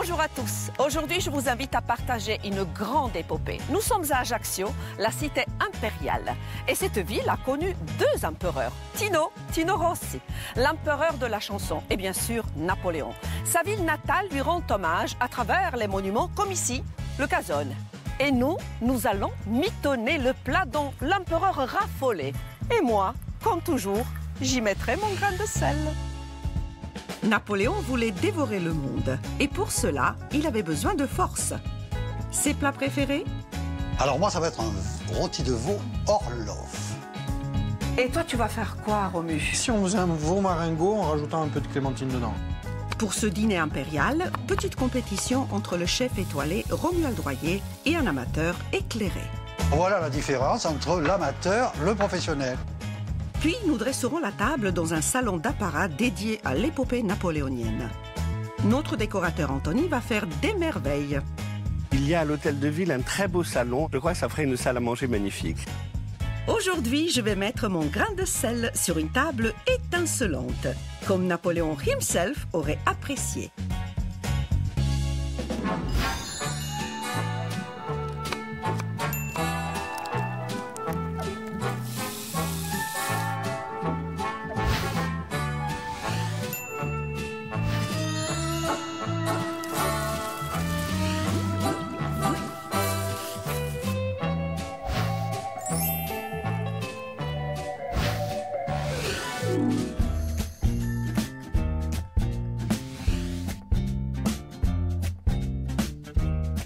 Bonjour à tous. Aujourd'hui, je vous invite à partager une grande épopée. Nous sommes à Ajaccio, la cité impériale. Et cette ville a connu deux empereurs. Tino Rossi, l'empereur de la chanson, et bien sûr Napoléon. Sa ville natale lui rend hommage à travers les monuments comme ici, le Casone. Et nous allons mitonner le plat dont l'empereur raffolait. Et moi, comme toujours, j'y mettrai mon grain de sel. Napoléon voulait dévorer le monde. Et pour cela, il avait besoin de force. Ses plats préférés? Alors moi, ça va être un rôti de veau Orloff. Et toi, tu vas faire quoi, Romu? Si on faisait un veau marengo en rajoutant un peu de clémentine dedans. Pour ce dîner impérial, petite compétition entre le chef étoilé Romuald Droyer et un amateur éclairé. Voilà la différence entre l'amateur et le professionnel. Puis nous dresserons la table dans un salon d'apparat dédié à l'épopée napoléonienne. Notre décorateur Anthony va faire des merveilles. Il y a à l'hôtel de ville un très beau salon. Je crois que ça ferait une salle à manger magnifique. Aujourd'hui, je vais mettre mon grain de sel sur une table étincelante, comme Napoléon himself aurait apprécié.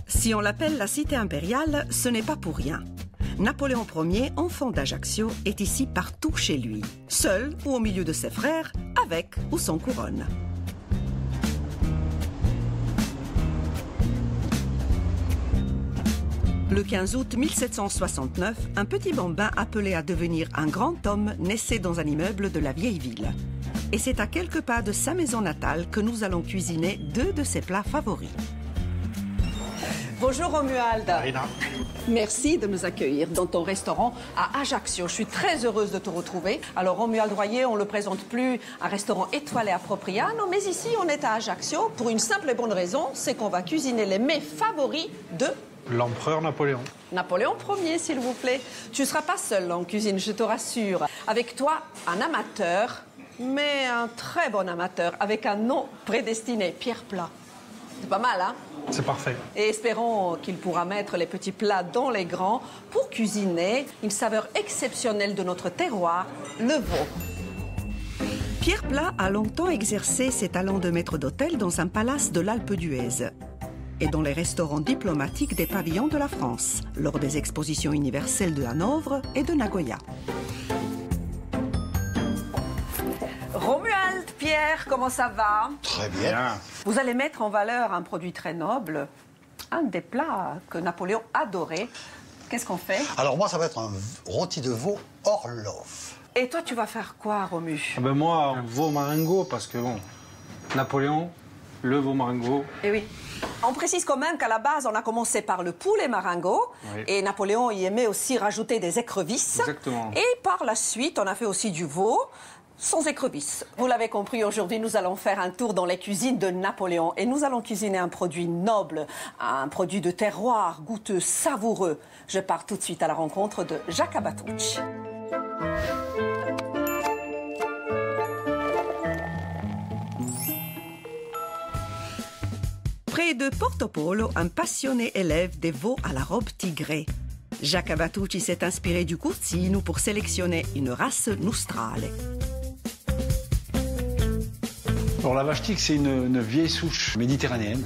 Si on l'appelle la cité impériale, ce n'est pas pour rien. Napoléon Ier, enfant d'Ajaccio, est ici partout chez lui, seul ou au milieu de ses frères, avec ou sans couronne. Le 15 août 1769, un petit bambin appelé à devenir un grand homme naissait dans un immeuble de la vieille ville. Et c'est à quelques pas de sa maison natale que nous allons cuisiner deux de ses plats favoris. Bonjour Romuald. Marina. Merci de nous accueillir dans ton restaurant à Ajaccio. Je suis très heureuse de te retrouver. Alors Romuald Droyer, on ne le présente plus un restaurant étoilé à Propriano, mais ici on est à Ajaccio pour une simple et bonne raison, c'est qu'on va cuisiner les mets favoris de L'empereur Napoléon. Napoléon Ier, s'il vous plaît. Tu ne seras pas seul en cuisine, je te rassure. Avec toi, un amateur, mais un très bon amateur, avec un nom prédestiné, Pierre Plat. C'est pas mal, hein? C'est parfait. Et espérons qu'il pourra mettre les petits plats dans les grands pour cuisiner une saveur exceptionnelle de notre terroir, le veau. Pierre Plat a longtemps exercé ses talents de maître d'hôtel dans un palace de l'Alpe d'Huez et dans les restaurants diplomatiques des pavillons de la France, lors des expositions universelles de Hanovre et de Nagoya. Romuald, Pierre, comment ça va? Très bien. Vous allez mettre en valeur un produit très noble, un des plats que Napoléon adorait. Qu'est-ce qu'on fait? Alors moi, ça va être un rôti de veau Orloff. Et toi, tu vas faire quoi, Romu? Moi, un veau marengo, parce que bon, Napoléon, le veau marengo. Eh oui. On précise quand même qu'à la base, on a commencé par le poulet marengo. Oui. Et Napoléon y aimait aussi rajouter des écrevisses. Exactement. Et par la suite, on a fait aussi du veau sans écrevisses. Vous l'avez compris, aujourd'hui, nous allons faire un tour dans les cuisines de Napoléon. Et nous allons cuisiner un produit noble, un produit de terroir, goûteux, savoureux. Je pars tout de suite à la rencontre de Jacques Abatucci. Près de Porto Polo, un passionné élève des veaux à la robe tigrée. Jacques Abatucci s'est inspiré du Curzino pour sélectionner une race Nostrale. Alors la vache tigre, c'est une vieille souche méditerranéenne.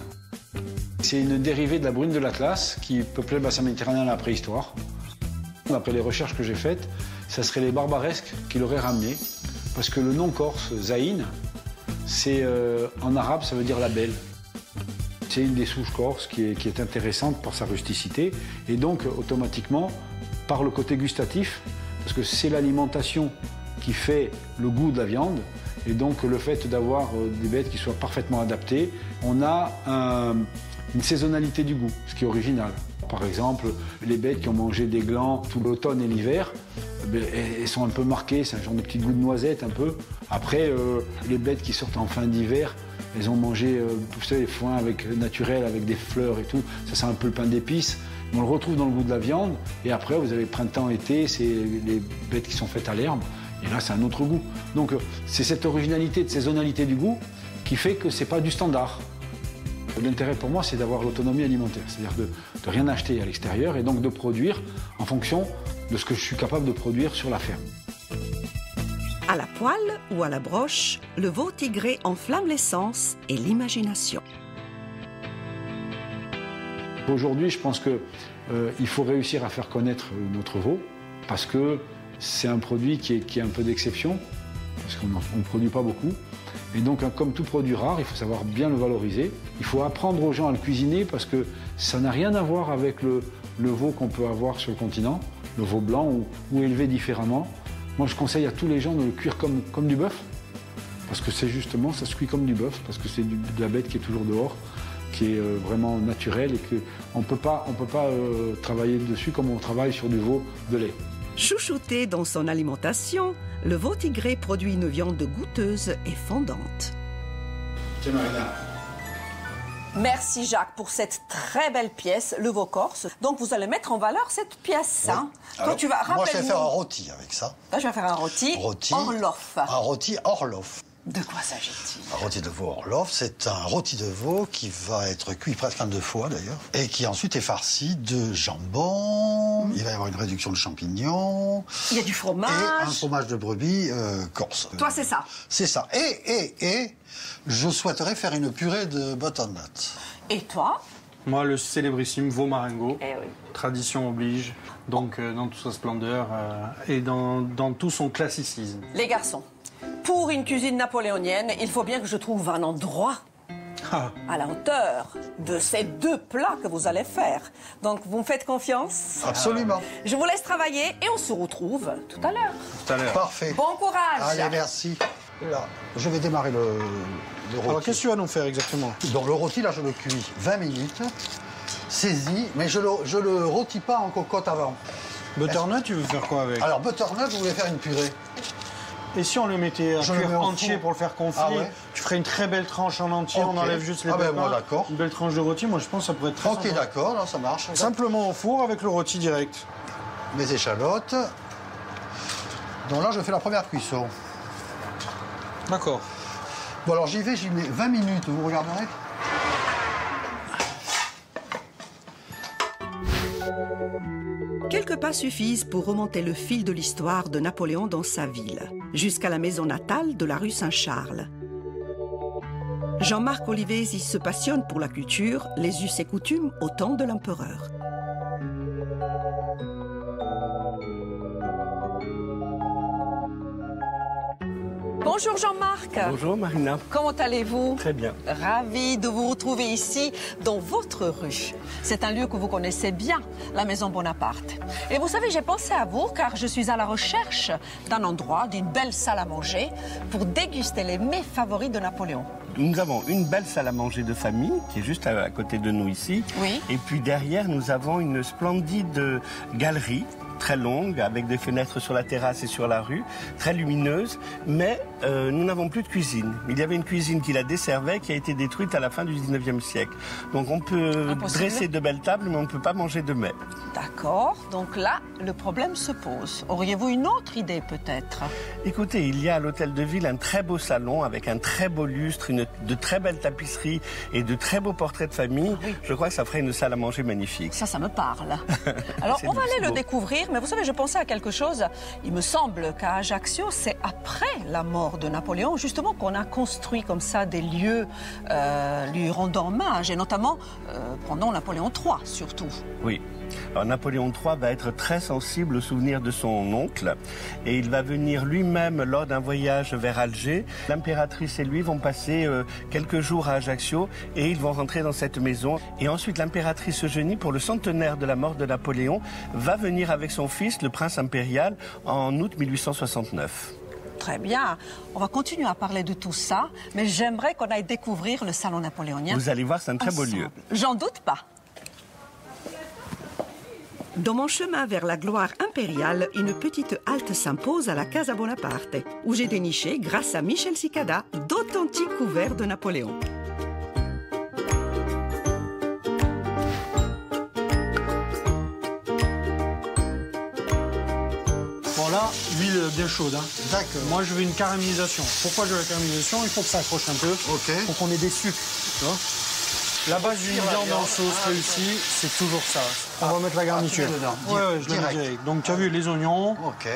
C'est une dérivée de la brune de l'Atlas qui peuplait le bassin méditerranéen à la préhistoire. D'après les recherches que j'ai faites, ça serait les barbaresques qui l'auraient ramené, parce que le nom corse, Zaïne, c'est en arabe, ça veut dire la belle. C'est une des souches corses qui est intéressante par sa rusticité et donc automatiquement par le côté gustatif, parce que c'est l'alimentation qui fait le goût de la viande et donc le fait d'avoir des bêtes qui soient parfaitement adaptées, on a une saisonnalité du goût, ce qui est original. Par exemple, les bêtes qui ont mangé des glands tout l'automne et l'hiver, elles sont un peu marquées, c'est un genre de petit goût de noisette un peu. Après, les bêtes qui sortent en fin d'hiver, elles ont mangé, vous savez, les foins naturels avec des fleurs et tout. Ça, c'est un peu le pain d'épices. On le retrouve dans le goût de la viande. Et après, vous avez printemps-été, c'est les bêtes qui sont faites à l'herbe. Et là, c'est un autre goût. Donc, c'est cette originalité, de saisonnalité du goût qui fait que c'est pas du standard. L'intérêt pour moi, c'est d'avoir l'autonomie alimentaire. C'est-à-dire de rien acheter à l'extérieur et donc de produire en fonction de ce que je suis capable de produire sur la ferme. À la poêle ou à la broche, le veau tigré enflamme l'essence et l'imagination. Aujourd'hui, je pense qu'il faut réussir à faire connaître notre veau parce que c'est un produit qui est un peu d'exception, parce qu'on ne produit pas beaucoup. Et donc, comme tout produit rare, il faut savoir bien le valoriser. Il faut apprendre aux gens à le cuisiner parce que ça n'a rien à voir avec le veau qu'on peut avoir sur le continent, le veau blanc ou élevé différemment. Moi, je conseille à tous les gens de le cuire comme du bœuf, parce que c'est justement, ça se cuit comme du bœuf, parce que c'est de la bête qui est toujours dehors, qui est vraiment naturelle et qu'on ne peut pas travailler dessus comme on travaille sur du veau de lait. Chouchouté dans son alimentation, le veau tigré produit une viande goûteuse et fondante. Tiens, Marina. Merci Jacques pour cette très belle pièce, le veau corse. Donc vous allez mettre en valeur cette pièce. Oui. Hein. Alors, tu vas, moi je vais faire un rôti avec ça. Là, je vais faire un rôti Orloff. Un rôti Orloff. De quoi s'agit-il? Un rôti de veau Orloff, c'est un rôti de veau qui va être cuit presque en 2 fois d'ailleurs, et qui ensuite est farci de jambon, il va y avoir une réduction de champignons. Il y a du fromage. Et un fromage de brebis corse. Toi, c'est ça? C'est ça. Et je souhaiterais faire une purée de butternut. Et toi? Moi, le célébrissime veau marengo. Eh oui. Tradition oblige, donc dans toute sa splendeur et dans tout son classicisme. Les garçons, pour une cuisine napoléonienne, il faut bien que je trouve un endroit à la hauteur de ces 2 plats que vous allez faire. Donc, vous me faites confiance? Absolument. Je vous laisse travailler et on se retrouve tout à l'heure. Tout à l'heure. Parfait. Bon courage. Allez, merci. Là, je vais démarrer le rôti. Alors, qu'est-ce que tu vas nous faire exactement? Donc le rôti, là, je le cuis 20 minutes, saisi, mais je le rôtis pas en cocotte avant. Butternut, tu veux faire quoi avec? Alors, butternut, je voulais faire une purée. Et si on le mettait à Je le mets cuire au entier four. pour le faire confit, Ah ouais. tu ferais une très belle tranche en entier, Ok. on enlève juste les Ah ben, pépins. moi, d'accord. Une belle tranche de rôti, moi je pense que ça pourrait être très Ok, sympa. d'accord, là, ça marche. Simplement au four avec le rôti direct. Mes échalotes. Donc là, je fais la première cuisson. D'accord. Bon, alors j'y mets 20 minutes, vous regarderez. Quelques pas suffisent pour remonter le fil de l'histoire de Napoléon dans sa ville, jusqu'à la maison natale de la rue Saint-Charles. Jean-Marc Olivesi se passionne pour la culture, les us et coutumes au temps de l'empereur. Bonjour Jean-Marc. Bonjour Marina. Comment allez-vous? Très bien. Ravi de vous retrouver ici, dans votre rue. C'est un lieu que vous connaissez bien, la Maison Bonaparte. Et vous savez, j'ai pensé à vous car je suis à la recherche d'un endroit, d'une belle salle à manger pour déguster les mets favoris de Napoléon. Nous avons une belle salle à manger de famille qui est juste à côté de nous ici. Oui. Et puis derrière, nous avons une splendide galerie très longue, avec des fenêtres sur la terrasse et sur la rue, très lumineuse, mais nous n'avons plus de cuisine. Il y avait une cuisine qui la desservait, qui a été détruite à la fin du 19e siècle. Donc on peut dresser de belles tables, mais on ne peut pas manger de mets. D'accord, donc là, le problème se pose. Auriez-vous une autre idée peut-être? Écoutez, il y a à l'hôtel de ville un très beau salon avec un très beau lustre, de très belles tapisseries et de très beaux portraits de famille. Oui. Je crois que ça ferait une salle à manger magnifique. Ça me parle. Alors, on va aller le découvrir, mais vous savez, je pensais à quelque chose. Il me semble qu'à Ajaccio, c'est après la mort de Napoléon, justement, qu'on a construit comme ça des lieux lui rendant hommage, et notamment pendant Napoléon III, surtout. Oui. Alors, Napoléon III va être très sensible au souvenir de son oncle et il va venir lui-même lors d'un voyage vers Alger. L'impératrice et lui vont passer quelques jours à Ajaccio et ils vont rentrer dans cette maison. Et ensuite, l'impératrice Eugénie, pour le centenaire de la mort de Napoléon, va venir avec son fils, le prince impérial, en août 1869. Très bien. On va continuer à parler de tout ça, mais j'aimerais qu'on aille découvrir le salon napoléonien. Vous allez voir, c'est un très beau lieu. J'en doute pas. Dans mon chemin vers la gloire impériale, une petite halte s'impose à la Casa Bonaparte, où j'ai déniché, grâce à Michel Cicada, d'authentiques couverts de Napoléon. Bon là, l'huile bien chaude. Hein. D'accord. Moi, je veux une caramélisation. Pourquoi je veux la caramélisation? Il faut que ça accroche un peu. Ok. Pour qu'on ait des sucres. Tu vois, la base d'une viande en sauce réussie, c'est toujours ça. On va mettre la garniture. tu mets dedans, Ouais, je le mets direct. Donc, tu as vu les oignons, Ok.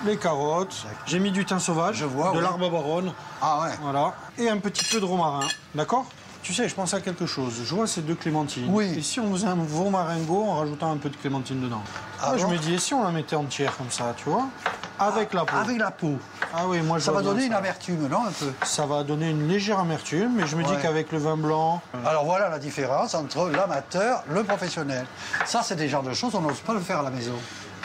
les carottes. J'ai mis du thym sauvage, Je vois, de oui. l'arbre baronne. Ah ouais. Voilà. Et un petit peu de romarin. D'accord? Tu sais, je pense à quelque chose. Je vois ces 2 clémentines. Oui. Et si on faisait un romaringo en rajoutant un peu de clémentine dedans? Ah Je bon me dis, et si on la mettait entière comme ça, tu vois? Avec la peau. Avec la peau. Ah oui, moi je Ça va vois bien donner une ça. amertume, non, un peu? Ça va donner une légère amertume, mais je me dis Ouais. qu'avec le vin blanc. Alors voilà la différence entre l'amateur, le professionnel. Ça, c'est des genres de choses, on n'ose pas le faire à la maison.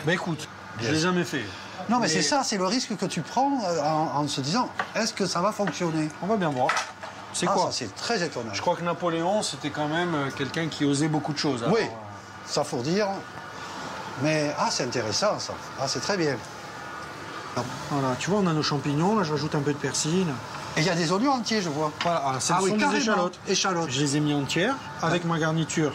Ben écoute, je Yes. l'ai jamais fait. Non, mais c'est ça, c'est le risque que tu prends en se disant, est-ce que ça va fonctionner? On va bien voir. C'est Ah, quoi? ça, c'est très étonnant. Je crois que Napoléon, c'était quand même quelqu'un qui osait beaucoup de choses. Alors, Oui, ça faut dire. Mais, c'est intéressant, ça. Ah, c'est très bien. Voilà, tu vois, on a nos champignons, là je rajoute un peu de persil. Et il y a des oignons entiers, je vois. Voilà, ce sont des carrément. échalotes. Échalotes. Je les ai mis entières avec ma garniture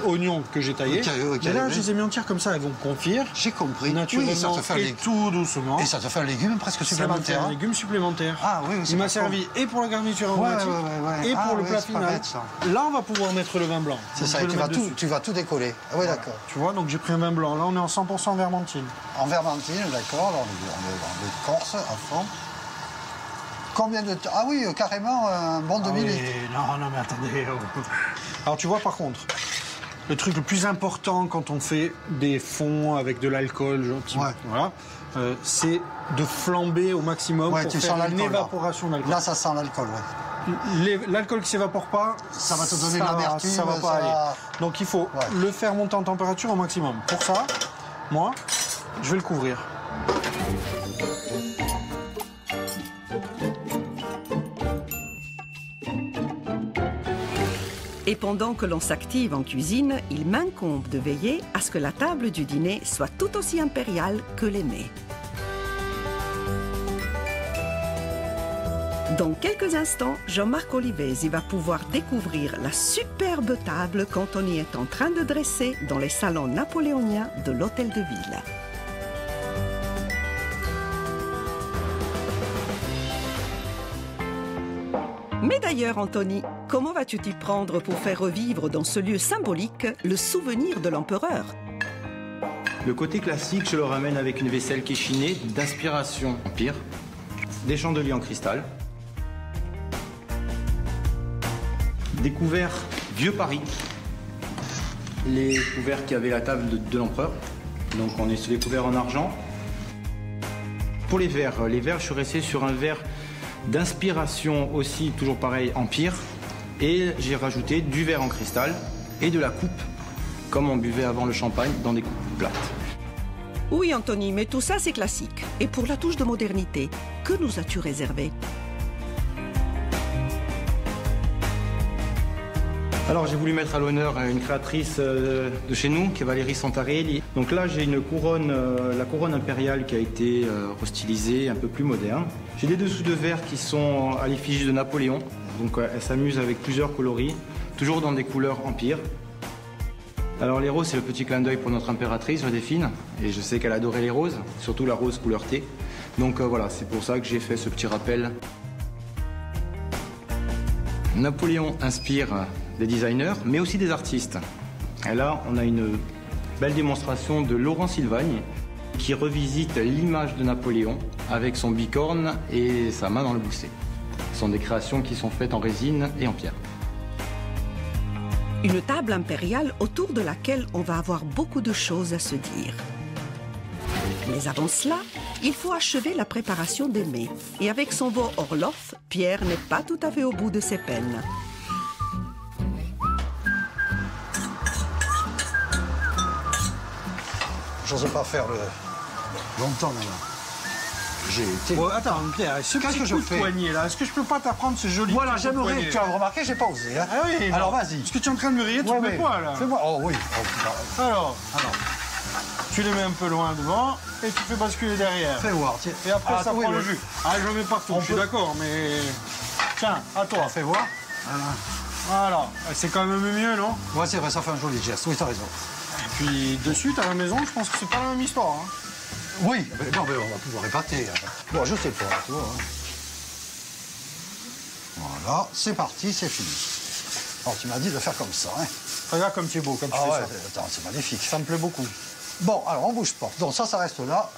oignons que j'ai taillés. Ok, ok, Et là, oui. je les ai mis entières comme ça, elles vont confire. J'ai compris. Naturellement Oui, ça te fait un et légume. tout doucement. Et ça te fait un légume presque Ça me fait supplémentaire. un hein. légume supplémentaire. Ah oui, oui, c'est Il m'a pas servi et pour la garniture aromatique ouais. et Ah, pour le ouais, plat c'est pas final. bête, ça. Là, on va pouvoir mettre le vin blanc. C'est Donc, ça, je et vais tu le vas, mettre tout, dessus. tu vas tout décoller. Ah oui, d'accord. Tu vois, donc j'ai pris un vin blanc. Là, on est en 100% vermentine. En vermentine, d'accord, là, on est corse à fond. Combien de temps? Ah oui, carrément un bon demi-litre. Non, mais attendez. Alors, tu vois, par contre, le truc le plus important quand on fait des fonds avec de l'alcool, Ouais. voilà, c'est de flamber au maximum Ouais, pour tu faire sens une l'alcool, là. évaporation d'alcool. Là, ça sent l'alcool, ouais. L'alcool qui s'évapore pas, Ça va te donner de l'amertume, ça va pas ça aller. va- Donc il faut Ouais. le faire monter en température au maximum. Pour ça, moi, je vais le couvrir. Et pendant que l'on s'active en cuisine, il m'incombe de veiller à ce que la table du dîner soit tout aussi impériale que les mets. Dans quelques instants, Jean-Marc Olivesi va pouvoir découvrir la superbe table qu'Anthony est en train de dresser dans les salons napoléoniens de l'Hôtel de Ville. Mais d'ailleurs, Anthony, comment vas-tu t'y prendre pour faire revivre dans ce lieu symbolique le souvenir de l'empereur? Le côté classique, je le ramène avec une vaisselle qui est chinée, d'inspiration empire, des chandeliers en cristal, des couverts vieux Paris, les couverts qui avaient la table de l'empereur, donc on est sur les couverts en argent. Pour les verres, je suis resté sur un verre d'inspiration aussi, toujours pareil, empire, et j'ai rajouté du verre en cristal et de la coupe, comme on buvait avant le champagne, dans des coupes plates. Oui, Anthony, mais tout ça, c'est classique. Et pour la touche de modernité, que nous as-tu réservé? Alors j'ai voulu mettre à l'honneur une créatrice de chez nous, qui est Valérie Santarelli. Donc là j'ai une couronne, la couronne impériale qui a été restylisée, un peu plus moderne. J'ai des dessous de verre qui sont à l'effigie de Napoléon. Donc elle s'amuse avec plusieurs coloris, toujours dans des couleurs empire. Alors les roses, c'est le petit clin d'œil pour notre impératrice, Joséphine. Et je sais qu'elle adorait les roses, surtout la rose couleur thé. Donc voilà, c'est pour ça que j'ai fait ce petit rappel. Napoléon inspire des designers, mais aussi des artistes. Et là, on a une belle démonstration de Laurent Silvagne qui revisite l'image de Napoléon avec son bicorne et sa main dans le gousset. Ce sont des créations qui sont faites en résine et en pierre. Une table impériale autour de laquelle on va avoir beaucoup de choses à se dire. Mais avant cela, il faut achever la préparation des mets. Et avec son veau Orloff, Pierre n'est pas tout à fait au bout de ses peines. J'ose pas faire longtemps maintenant. J'ai été... Bon, attends, Pierre, ce Qu'est-ce petit que je coup de fais? poignet, là, est-ce que je peux pas t'apprendre ce joli Voilà, petit coup de j'aimerais... poignet? Tu as remarqué, j'ai pas osé. Hein. Ah oui, alors non. vas-y. Est-ce que tu es en train de me rire? Tu Ouais, fais ouais. quoi, là? Fais-moi. Oh oui. Oh, Alors, tu les mets un peu loin devant et tu fais basculer derrière. fais voir. Tiens. Et après, ça oui, prend oui. le jus. Ah, je le mets partout, je suis d'accord, mais... Tiens, à toi. Fais voir. Voilà. C'est quand même mieux, non? Ouais, c'est vrai, ça fait un joli geste. Oui, t'as raison. Et puis, dessus, à la maison, je pense que c'est pas la même histoire. Hein. Oui, mais bon, mais on va pouvoir épater. Bon, je sais pas, tu vois. Hein. Voilà, c'est parti, c'est fini. Alors, tu m'as dit de faire comme ça, hein. Regarde comme tu es beau, comme tu Ah fais ouais, ça. attends, c'est magnifique. Ça me plaît beaucoup. Bon, alors, on bouge pas. Donc, ça reste là.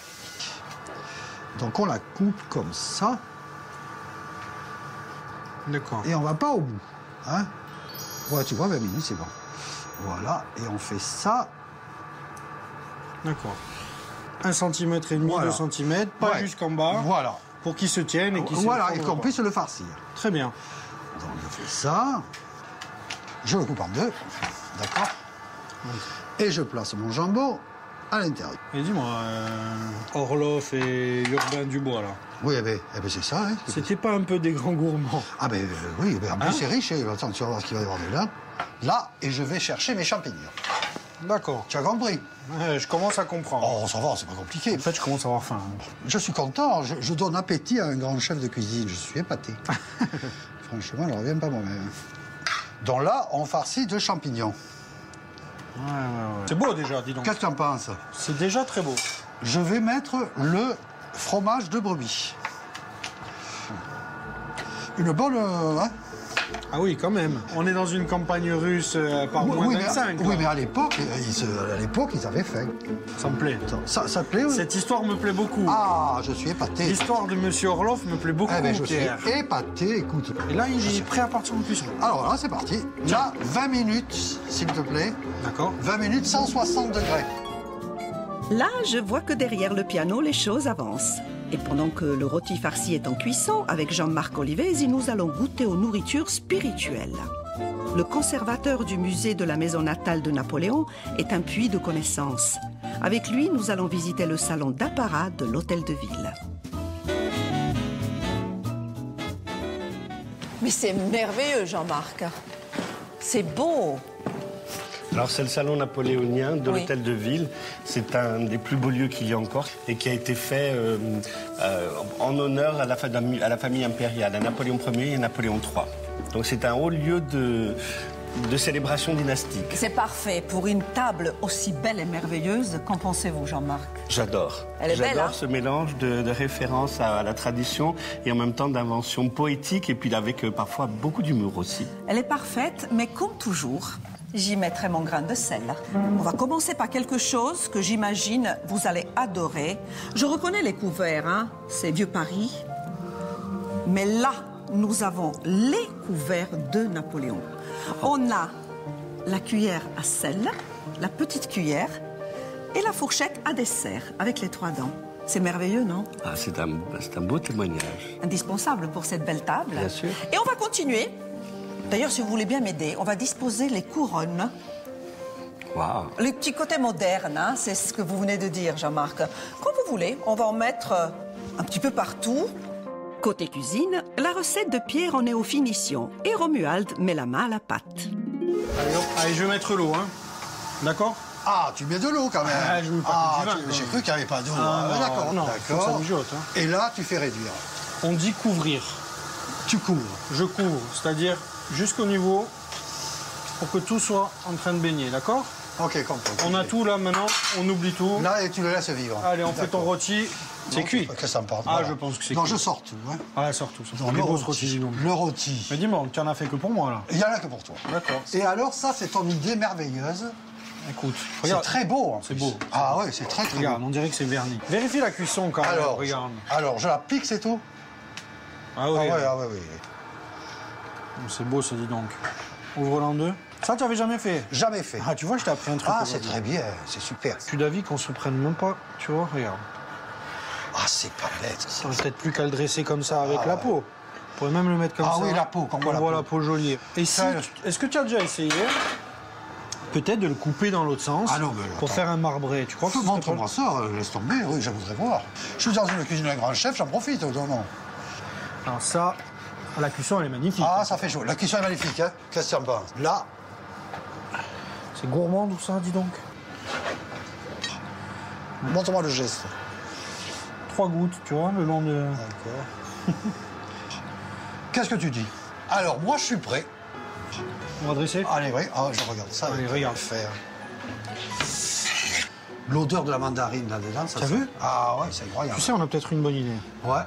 Donc, on la coupe comme ça. D'accord. Et on va pas au bout. Hein? Ouais, tu vois, 20 minutes, c'est bon. Voilà, et on fait ça. D'accord. 1,5 cm, Voilà. 2 cm, pas Ouais. jusqu'en bas. Voilà. Pour qu'ils se tiennent et qu'ils se Voilà, et fondent qu'on pas. puisse le farcir. Très bien. Donc, je fais ça. Je le coupe en deux. D'accord? Et je place mon jambon à l'intérieur. Et dis-moi, Orloff et Urbain Dubois, là, Oui, eh ben, c'est ça. Hein. c'était pas un peu des grands gourmands? Ah ben oui, ben, en plus Hein? c'est riche. Hein. Attends, tu vas voir ce qu'il va y avoir dedans. Là, et je vais chercher mes champignons. D'accord. Tu as compris? Je commence à comprendre. Oh, ça va, c'est pas compliqué. En fait, je commence à avoir faim. Je suis content, je donne appétit à un grand chef de cuisine. Je suis épaté. Franchement, je ne reviens pas moi-même. Donc là, on farcit de champignons. Ouais. C'est beau déjà, dis donc. Qu'est-ce que tu en penses? C'est déjà très beau. Je vais mettre le fromage de brebis. Une bonne... hein? Ah oui, quand même. On est dans une campagne russe par moins 25. oui, mais à l'époque, ils avaient faim. Ça me plaît. Ça te plaît? Oui. Cette histoire me plaît beaucoup. Ah, je suis épaté. L'histoire de Monsieur Orloff me plaît beaucoup, Eh ben, je suis Pierre. épaté, écoute. Et là, il est prêt à partir en cuisson. Alors là, c'est parti. Là, 20 minutes, s'il te plaît. D'accord. 20 minutes, 160 degrés. Là, je vois que derrière le piano, les choses avancent. Et pendant que le rôti farci est en cuisson, avec Jean-Marc Olivesi, nous allons goûter aux nourritures spirituelles. Le conservateur du musée de la maison natale de Napoléon est un puits de connaissances. Avec lui, nous allons visiter le salon d'apparat de l'hôtel de ville. Mais c'est merveilleux, Jean-Marc. C'est beau. Alors c'est le salon napoléonien de Oui. l'hôtel de ville. C'est un des plus beaux lieux qu'il y a encore et qui a été fait en honneur à la famille impériale, à Napoléon Ier et Napoléon III. Donc c'est un haut lieu de célébration dynastique. C'est parfait pour une table aussi belle et merveilleuse. Qu'en pensez-vous, Jean-Marc? J'adore. Elle est belle, J'adore hein? ce mélange de références à la tradition et en même temps d'invention poétique et puis avec parfois beaucoup d'humour aussi. Elle est parfaite, mais comme toujours, j'y mettrai mon grain de sel. On va commencer par quelque chose que j'imagine vous allez adorer. Je reconnais les couverts, hein? C'est Vieux Paris. Mais là, nous avons les couverts de Napoléon. On a la cuillère à sel, la petite cuillère et la fourchette à dessert avec les 3 dents. C'est merveilleux, non? Ah, c'est un beau témoignage. Indispensable pour cette belle table. Bien sûr. Et on va continuer. D'ailleurs, si vous voulez bien m'aider, on va disposer les couronnes. Waouh. Le petit côté moderne, hein, c'est ce que vous venez de dire, Jean-Marc. Comme vous voulez, on va en mettre un petit peu partout. Côté cuisine, la recette de Pierre en est aux finitions et Romuald met la main à la pâte. Allez, hop. Allez, je vais mettre l'eau, hein. D'accord? Ah, tu mets de l'eau quand même. Ah, je mets pas que du vin, j'ai non. cru qu'il n'y avait pas d'eau. Ah, non, D'accord, non, faut que ça mijote, hein. Et là, tu fais réduire. On dit couvrir. Tu couvres. Je couvre, c'est-à-dire jusqu'au niveau pour que tout soit en train de baigner, d'accord? Ok, compris. On a tout là maintenant, on oublie tout. Là, et tu le laisses vivre. Allez, on fait ton rôti. C'est cuit. Qu'est-ce que ça me porte? Ah, je pense que c'est Donc, cuit. je sors tout. Hein. Ah, sort tout. Donc, Les grosses rôtis, dis donc. Le rôti. Mais dis-moi, tu en as fait que pour moi là. Il n'y en a que pour toi. D'accord. Et alors, ça, c'est ton idée merveilleuse. Écoute, C'est regarde. très beau, en C'est plus. beau. Ah ouais, c'est très, très Regarde, beau. on dirait que c'est verni. Vérifie la cuisson quand même. Alors, Regarde. je la pique, c'est tout? Ah oui. Ah ouais. C'est beau, ça, dis donc. Ouvre-la en deux. Ça, tu n'avais jamais fait? Jamais fait. Ah, tu vois, je t'ai appris un truc. Ah, c'est aujourd'hui. très bien, c'est super. Je suis d'avis qu'on se prenne même pas. Tu vois, regarde. Ah, c'est pas bête. Ça aurait peut-être plus qu'à le dresser comme ça avec la peau. On pourrait même le mettre comme Ah ça. oui, la peau, qu'on voit la voit peau. la peau jolie. Et si, Ça, est-ce que tu as déjà essayé peut-être de le couper dans l'autre sens Ah non, mais pour attends. faire un marbré. Tu crois que Montre-moi ça, laisse tomber, oui, je voudrais voir. Je suis dans une cuisine d'un grand chef, j'en profite, non, non. Alors ça, la cuisson, elle est magnifique. Ah, ça fait chaud. La cuisson est magnifique, hein. Qu'est-ce que tu en penses? Là, C'est gourmand tout ça, dis donc. montre-moi le geste. 3 gouttes, tu vois, le long de... D'accord. Qu'est-ce que tu dis? Alors, moi, je suis prêt. On va dresser. Allez, oui, ah, je regarde ça. Allez, avec regarde. le fer. L'odeur de la mandarine là-dedans, ça. T'as vu? Ah ouais, c'est incroyable. Tu sais, on a peut-être une bonne idée. Ouais.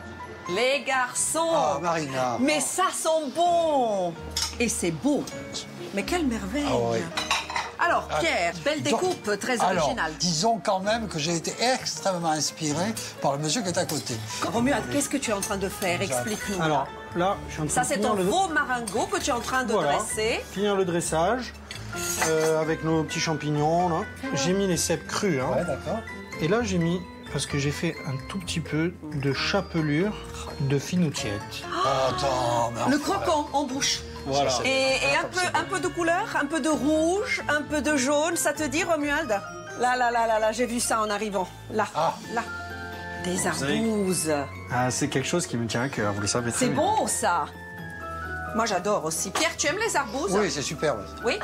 Les garçons, Ah, Marina. mais ça sent bon. Et c'est beau. Mais quelle merveille. Ah oui. Alors, Pierre, belle découpe, très Alors, originale. disons quand même que j'ai été extrêmement inspiré par le monsieur qui est à côté. Romuald, qu'est-ce que tu es en train de faire? Explique-nous. Alors, là, je suis en train Ça, de c'est finir ton le... veau maringot que tu es en train de Voilà. dresser. Finir le dressage avec nos petits champignons, là. J'ai mis les cèpes crus, hein. Ouais, d'accord. Et là, j'ai mis, parce que j'ai fait un tout petit peu de chapelure de finoutiette. Attends, mais Le enfin, croquant en bouche. Voilà. Et un peu de couleur, un peu de rouge, un peu de jaune, ça te dit, Romuald? Là, j'ai vu ça en arrivant. Là, Ah. là. Des arbouses. Ah, c'est quelque chose qui me tient à cœur, vous le savez très C'est bien. bon, ça. Moi, j'adore aussi. Pierre, tu aimes les arbouses? Oui, c'est superbe. Oui.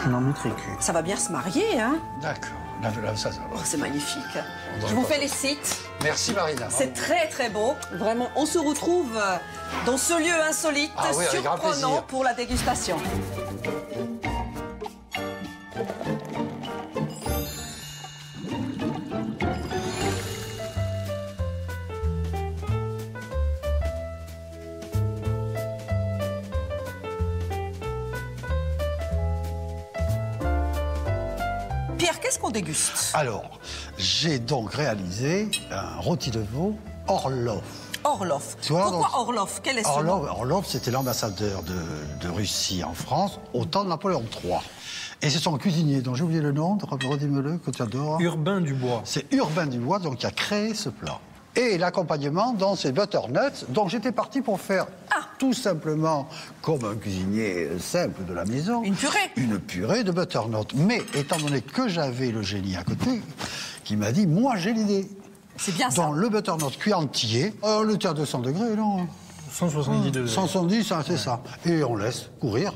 Je n'en mettrai que. Ça va bien se marier, hein? D'accord. Là, ça va. Oh, c'est magnifique. Je vous félicite. Merci, Marina. C'est très, très beau. Vraiment, on se retrouve dans ce lieu insolite, Ah oui, avec grand surprenant plaisir. pour la dégustation. Pierre, qu'est-ce qu'on déguste? Alors, j'ai donc réalisé un rôti de veau Orlov. Orlov. Tu vois, Pourquoi donc- Orlov? Quel est ce nom? Orlov, c'était l'ambassadeur de Russie en France au temps de Napoléon III. Et c'est son cuisinier, dont j'ai oublié le nom, redis-me-le, que tu adores. Urbain Dubois. C'est Urbain Dubois, donc, qui a créé ce plat. Et l'accompagnement, donc, c'est butternut. Donc, j'étais parti pour faire tout simplement, comme un cuisinier simple de la maison, Une purée. Une purée de butternut. Mais, étant donné que j'avais le génie à côté, qui m'a dit, moi, j'ai l'idée. C'est bien ça. Dans le butternut cuit entier, le thé à 200 degrés, non 170 degrés. 170, hein, c'est ça. Et on laisse courir.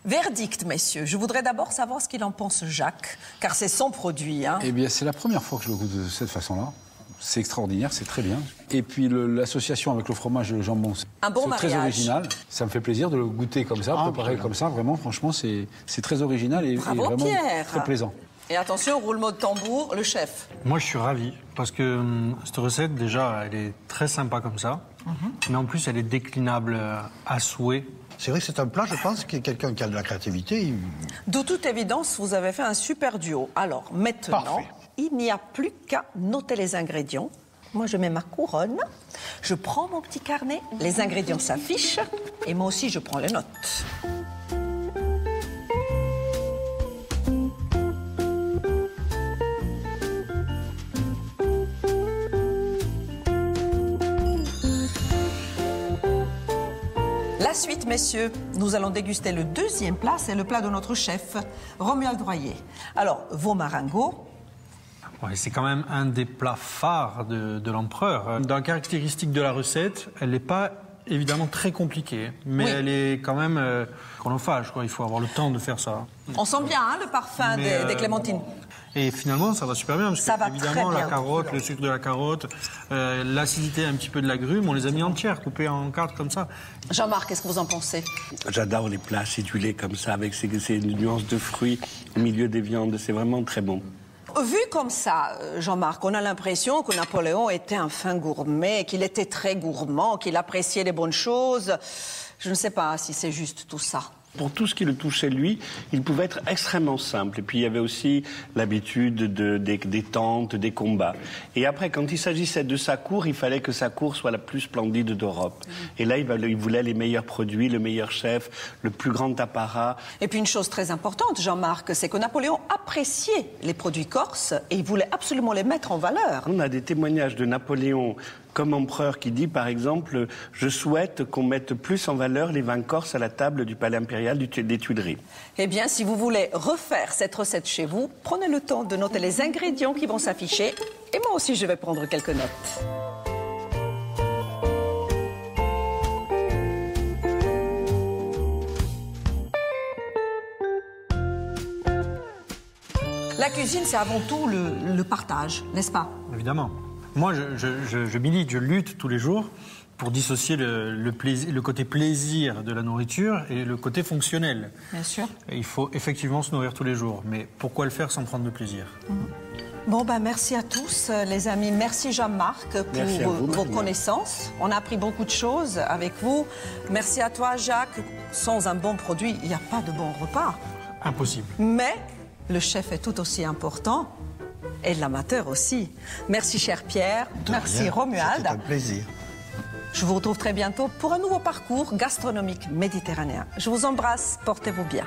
Verdict, messieurs. Je voudrais d'abord savoir ce qu'il en pense Jacques, car c'est son produit. Hein. Eh bien, c'est la première fois que je le goûte de cette façon-là. C'est extraordinaire, c'est très bien. Et puis l'association avec le fromage et le jambon, Un bon c'est très mariage. original. Ça me fait plaisir de le goûter comme ça, préparé comme ça. Vraiment, franchement, c'est très original et Bravo, vraiment Pierre. très plaisant. Et attention, roulement de tambour, le chef. Moi, je suis ravi, parce que cette recette, déjà, elle est très sympa comme ça. Mais en plus, elle est déclinable à souhait. C'est vrai que c'est un plat, je pense, que quelqu'un qui a de la créativité, De toute évidence, vous avez fait un super duo. Alors, maintenant, Parfait. il n'y a plus qu'à noter les ingrédients. Moi, je mets ma couronne, je prends mon petit carnet, les ingrédients s'affichent, et moi aussi, je prends les notes. La suite, messieurs, nous allons déguster le deuxième plat, c'est le plat de notre chef, Romuald Royer. Alors, veau maringot, Ouais, c'est quand même un des plats phares de l'empereur. Dans la caractéristique de la recette, elle n'est pas évidemment très compliquée, mais Oui. elle est quand même chronophage, quoi. Il faut avoir le temps de faire ça. on sent bien hein, le parfum Mais, des clémentines. Et finalement, ça va super bien, parce Ça que va évidemment, très bien. la carotte, le sucre de la carotte, l'acidité un petit peu de l'agrume, on les a mis entières, coupées en quarts comme ça. Jean-Marc, qu'est-ce que vous en pensez? J'adore les plats acidulés comme ça, avec ces nuances de fruits au milieu des viandes. C'est vraiment très bon. Vu comme ça, Jean-Marc, on a l'impression que Napoléon était un fin gourmet, qu'il était très gourmand, qu'il appréciait les bonnes choses. Je ne sais pas si c'est juste tout ça. Pour tout ce qui le touchait lui, il pouvait être extrêmement simple. Et puis il y avait aussi l'habitude des tentes, des combats. Et après, quand il s'agissait de sa cour, il fallait que sa cour soit la plus splendide d'Europe. Et là, il voulait les meilleurs produits, le meilleur chef, le plus grand apparat. Et puis une chose très importante, Jean-Marc, c'est que Napoléon appréciait les produits corses et il voulait absolument les mettre en valeur. On a des témoignages de Napoléon comme empereur qui dit, par exemple, je souhaite qu'on mette plus en valeur les vins corses à la table du palais impérial des Tuileries. Eh bien, si vous voulez refaire cette recette chez vous, prenez le temps de noter les ingrédients qui vont s'afficher. Et moi aussi, je vais prendre quelques notes. La cuisine, c'est avant tout le partage, n'est-ce pas? Évidemment. Moi, je milite, je lutte tous les jours pour dissocier le côté plaisir de la nourriture et le côté fonctionnel. Bien sûr. Et il faut effectivement se nourrir tous les jours, mais pourquoi le faire sans prendre de plaisir? Bon, ben merci à tous, les amis. Merci Jean-Marc pour vos connaissances. On a appris beaucoup de choses avec vous. Merci à toi, Jacques. Sans un bon produit, il n'y a pas de bon repas. Impossible. Mais le chef est tout aussi important et l'amateur aussi. Merci, cher Pierre. Merci, Romuald. C'était un plaisir. Je vous retrouve très bientôt pour un nouveau parcours gastronomique méditerranéen. Je vous embrasse, portez-vous bien.